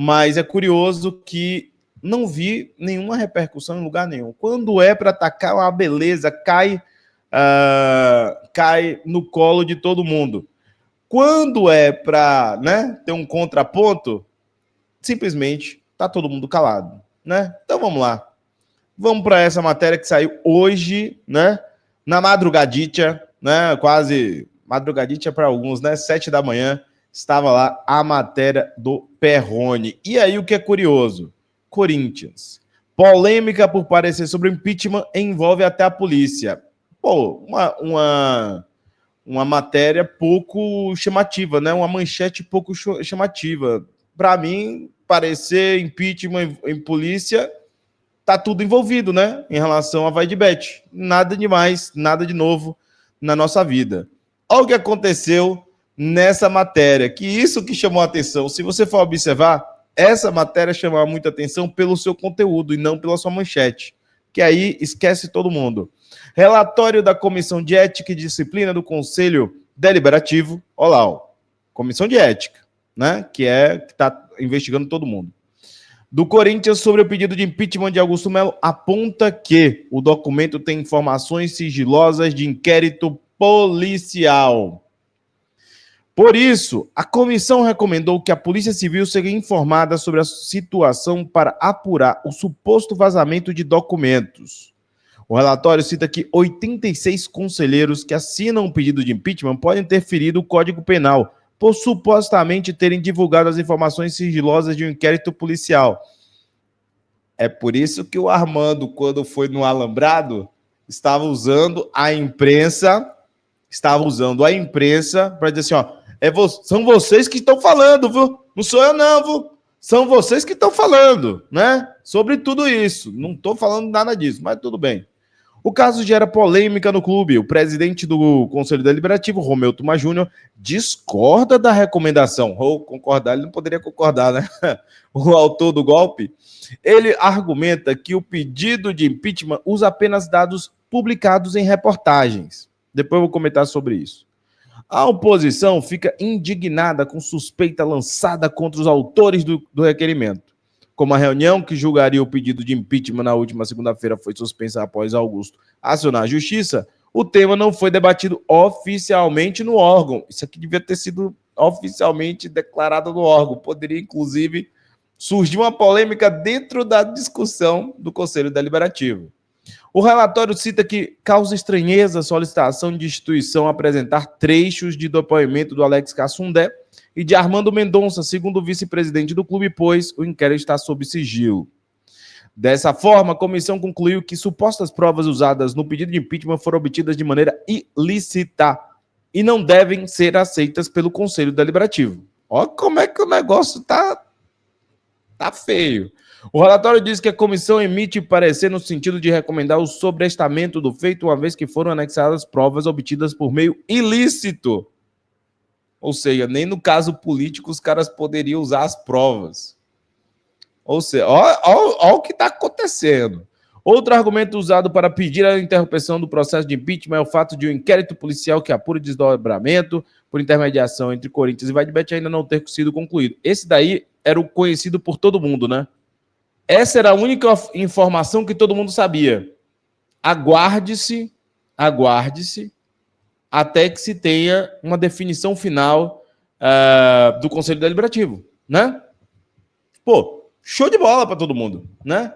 mas é curioso que não vi nenhuma repercussão em lugar nenhum. Quando é para atacar, uma beleza, cai no colo de todo mundo. Quando é para, né, ter um contraponto, simplesmente tá todo mundo calado, né? Então vamos lá. Vamos para essa matéria que saiu hoje, né? Na madrugadita, né? Quase madrugadita para alguns, né? 7 da manhã, estava lá a matéria do Perrone. E aí o que é curioso? Corinthians. Polêmica por parecer sobre impeachment envolve até a polícia. Pô, uma matéria pouco chamativa, né? Uma manchete pouco chamativa. Para mim, parecer impeachment em polícia, tá tudo envolvido, né? Em relação a vai de bet. Nada demais, nada de novo na nossa vida. Olha o que aconteceu nessa matéria, que isso que chamou a atenção. Se você for observar, essa matéria chamou muita atenção pelo seu conteúdo e não pela sua manchete, que aí esquece todo mundo. Relatório da Comissão de Ética e Disciplina do Conselho Deliberativo. Olha lá, ó. Comissão de Ética, né? Que está investigando todo mundo. Do Corinthians sobre o pedido de impeachment de Augusto Melo aponta que o documento tem informações sigilosas de inquérito policial. Por isso, a comissão recomendou que a Polícia Civil seja informada sobre a situação para apurar o suposto vazamento de documentos. O relatório cita que 86 conselheiros que assinam o pedido de impeachment podem ter ferido o Código Penal por supostamente terem divulgado as informações sigilosas de um inquérito policial. É por isso que o Armando, quando foi no Alambrado, estava usando a imprensa para dizer assim, ó, são vocês que estão falando, viu? Não sou eu não, viu? São vocês que estão falando, né? Sobre tudo isso. Não estou falando nada disso, mas tudo bem. O caso gera polêmica no clube. O presidente do Conselho Deliberativo, Romeu Tuma Júnior, discorda da recomendação. Ou concordar, ele não poderia concordar, né? O autor do golpe. Ele argumenta que o pedido de impeachment usa apenas dados publicados em reportagens. Depois eu vou comentar sobre isso. A oposição fica indignada com suspeita lançada contra os autores do requerimento. Como a reunião que julgaria o pedido de impeachment na última segunda-feira foi suspensa após Augusto acionar a justiça, o tema não foi debatido oficialmente no órgão. Isso aqui devia ter sido oficialmente declarado no órgão. Poderia, inclusive, surgir uma polêmica dentro da discussão do Conselho Deliberativo. O relatório cita que causa estranheza a solicitação de instituição apresentar trechos de depoimento do Alex Cassundé e de Armando Mendonça, segundo o vice-presidente do clube, pois o inquérito está sob sigilo. Dessa forma, a comissão concluiu que supostas provas usadas no pedido de impeachment foram obtidas de maneira ilícita e não devem ser aceitas pelo Conselho Deliberativo. Olha como é que o negócio tá feio. O relatório diz que a comissão emite parecer no sentido de recomendar o sobrestamento do feito, uma vez que foram anexadas provas obtidas por meio ilícito. Ou seja, nem no caso político os caras poderiam usar as provas. Ou seja, olha o que está acontecendo. Outro argumento usado para pedir a interrupção do processo de impeachment é o fato de um inquérito policial que apura o desdobramento por intermediação entre Corinthians e Vaidbet ainda não ter sido concluído. Esse daí era o conhecido por todo mundo, né? Essa era a única informação que todo mundo sabia. Aguarde-se até que se tenha uma definição final do Conselho Deliberativo, né? Pô, show de bola para todo mundo, né?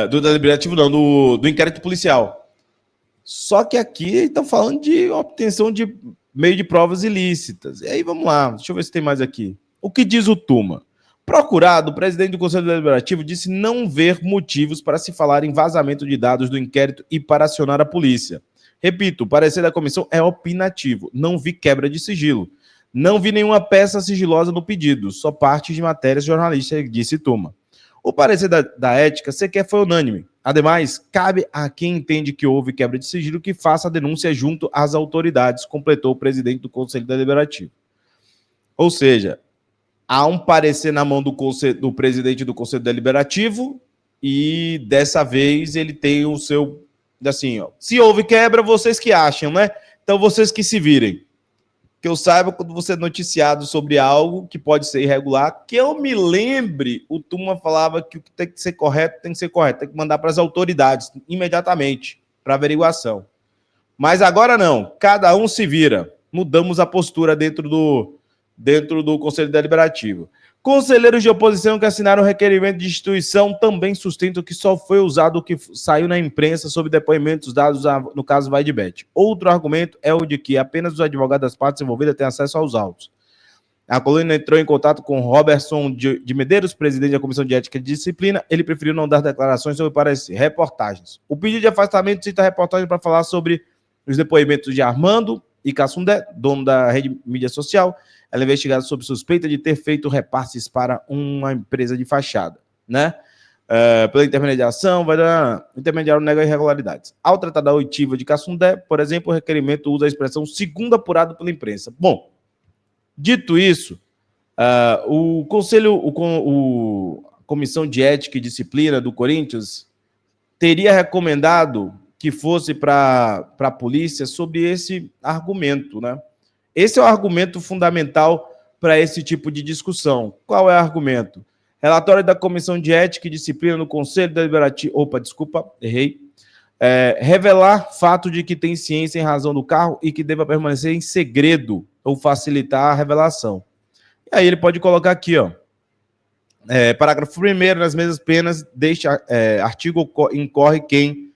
Do Deliberativo não, do inquérito policial. Só que aqui estão falando de obtenção de meio de provas ilícitas. E aí, vamos lá, deixa eu ver se tem mais aqui. O que diz o Tuma? Procurado, o presidente do Conselho Deliberativo disse não ver motivos para se falar em vazamento de dados do inquérito e para acionar a polícia. Repito, o parecer da comissão é opinativo. Não vi quebra de sigilo. Não vi nenhuma peça sigilosa no pedido, só parte de matérias jornalistas, disse Tuma. O parecer da ética sequer foi unânime. Ademais, cabe a quem entende que houve quebra de sigilo que faça a denúncia junto às autoridades, completou o presidente do Conselho Deliberativo. Ou seja, há um parecer na mão do presidente do Conselho Deliberativo e dessa vez ele tem o seu, assim, ó, se houve quebra, vocês que acham, né? Então vocês que se virem. Que eu saiba quando você é noticiado sobre algo que pode ser irregular, que eu me lembre, o Tuma falava que o que tem que ser correto, tem que ser correto, tem que mandar para as autoridades imediatamente, para averiguação. Mas agora não, cada um se vira. Mudamos a postura dentro do Conselho Deliberativo. Conselheiros de oposição que assinaram o requerimento de instituição também sustentam que só foi usado o que saiu na imprensa sobre depoimentos dados no caso Vaidbet. Outro argumento é o de que apenas os advogados das partes envolvidas têm acesso aos autos. A coluna entrou em contato com Robertson de Medeiros, presidente da Comissão de Ética e Disciplina. Ele preferiu não dar declarações sobre parecer. Reportagens. O pedido de afastamento cita a reportagem para falar sobre os depoimentos de Armando e Cassundé, dono da rede mídia social. Ela é investigada sob suspeita de ter feito repasses para uma empresa de fachada, né? Pela intermediação, o intermediário nega irregularidades. Ao tratar da oitiva de Cassundé, por exemplo, o requerimento usa a expressão segundo apurado pela imprensa. Bom, dito isso, a Comissão de Ética e Disciplina do Corinthians teria recomendado que fosse para a polícia sobre esse argumento, né? Esse é o argumento fundamental para esse tipo de discussão. Qual é o argumento? Relatório da Comissão de Ética e Disciplina no Conselho Deliberativo... Opa, desculpa, errei. Revelar fato de que tem ciência em razão do carro e que deva permanecer em segredo ou facilitar a revelação. E aí ele pode colocar aqui, ó. Parágrafo 1º, nas mesmas penas, deste artigo incorre quem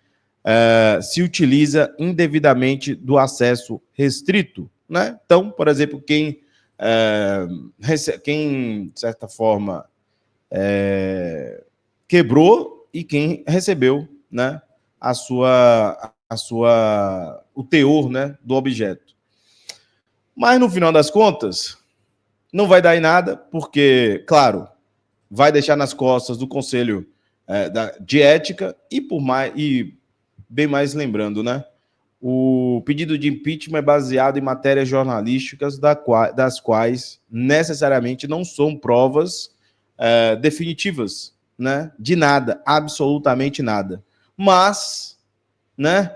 se utiliza indevidamente do acesso restrito, né? Então, por exemplo, quem, de certa forma, quebrou e quem recebeu, né, o teor, né, do objeto. Mas, no final das contas, não vai dar em nada, porque, claro, vai deixar nas costas do Conselho de Ética e bem mais lembrando, né? O pedido de impeachment é baseado em matérias jornalísticas das quais necessariamente não são provas definitivas, né? De nada, absolutamente nada. Mas, né?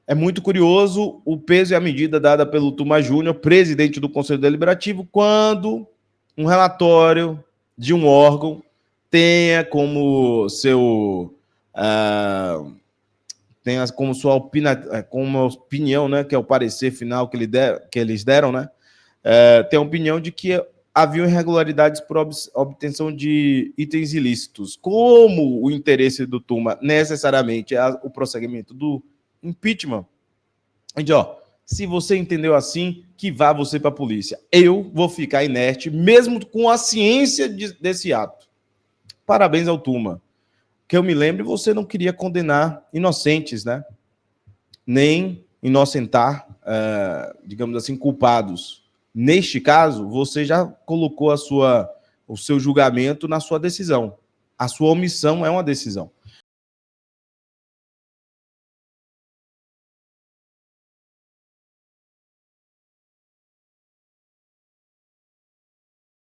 É muito curioso o peso e a medida dada pelo Tuma Júnior, presidente do Conselho Deliberativo, quando um relatório de um órgão tenha como seu como sua opinião, né, que é o parecer final que eles deram, né, tem a opinião de que havia irregularidades por obtenção de itens ilícitos. Como o interesse do Tuma necessariamente é o prosseguimento do impeachment, se você entendeu assim, que vá você para a polícia. Eu vou ficar inerte, mesmo com a ciência desse ato. Parabéns ao Tuma. Que eu me lembre, você não queria condenar inocentes, né? Nem inocentar, digamos assim, culpados. Neste caso, você já colocou o seu julgamento na sua decisão. A sua omissão é uma decisão.